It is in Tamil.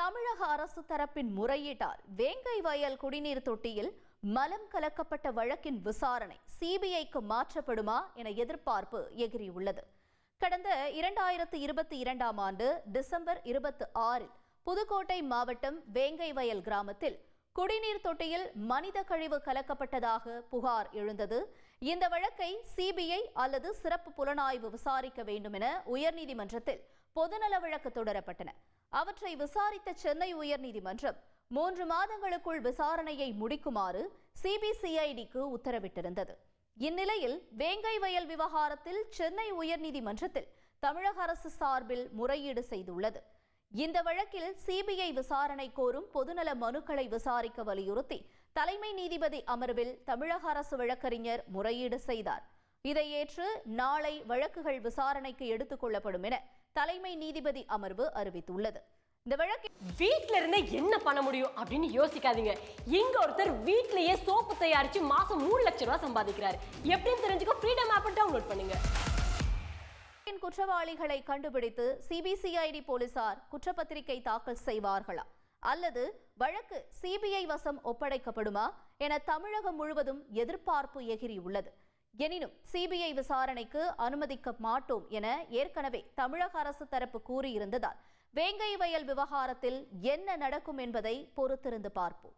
தமிழக அரசு தரப்பின் முறையீட்டால் வேங்கை வயல் குடிநீர் தொட்டியில் மலம் கலக்கப்பட்ட வழக்கின் விசாரணை சிபிஐக்கு மாற்றப்படுமா என எதிர்பார்ப்பு எகிரியுள்ளது. கடந்த 2022ஆம் ஆண்டு டிசம்பர் 26 புதுக்கோட்டை மாவட்டம் வேங்கை வயல் கிராமத்தில் குடிநீர் தொட்டியில் மனித கழிவு கலக்கப்பட்டதாக புகார் எழுந்தது. இந்த வழக்கை சிபிஐ அல்லது சிறப்பு புலனாய்வு விசாரிக்க வேண்டும் என உயர்நீதிமன்றத்தில் பொதுநல வழக்கு தொடரப்பட்டன. அவற்றை விசாரித்த சென்னை உயர்நீதிமன்றம் 3 மாதங்களுக்குள் விசாரணையை முடிக்குமாறு சிபிசிஐடிக்கு உத்தரவிட்டிருந்தது. இந்நிலையில் வேங்கை வயல் விவகாரத்தில் சென்னை உயர்நீதிமன்றத்தில் தமிழக அரசு சார்பில் முறையீடு செய்துள்ளது. இந்த வழக்கில் சிபிஐ விசாரணை கோரும் பொதுநல மனுக்களை விசாரிக்க வலியுறுத்தி தலைமை நீதிபதி அமர்வில் தமிழக அரசு வழக்கறிஞர் முறையீடு செய்தார். இதை ஏற்று நாளை வழக்குகள் விசாரணைக்கு எடுத்துக் கொள்ளப்படும் என தலைமை நீதிபதி அமர்வு அறிவித்துள்ளது. இந்த வழக்கில் வீட்ல இருந்தே என்ன பண்ண முடியும் அப்படின்னு யோசிக்காதீங்க. இங்க ஒருத்தர் வீட்லயே சோப்பு தயாரிச்சு மாசம் 3 லட்சம் ரூபாய் சம்பாதிக்கிறார். எப்படின்னு தெரிஞ்சுக்க ஃப்ரீடம் ஆப் டவுன்லோட் பண்ணுங்க. குற்றவாளிகளை கண்டுபிடித்து சிபிசிஐடி போலீசார் குற்றப்பத்திரிகை தாக்கல் செய்வார்களா அல்லது வழக்கு சிபிஐ வசம் ஒப்படைக்கப்படுமா என தமிழகம் முழுவதும் எதிர்பார்ப்பு எகிரியுள்ளது. எனினும் சிபிஐ விசாரணைக்கு அனுமதிக்க மாட்டோம் என ஏற்கனவே தமிழக அரசு தரப்பு கூறியிருந்ததால் வேங்கை வயல் விவகாரத்தில் என்ன நடக்கும் என்பதை பொறுத்திருந்து பார்ப்போம்.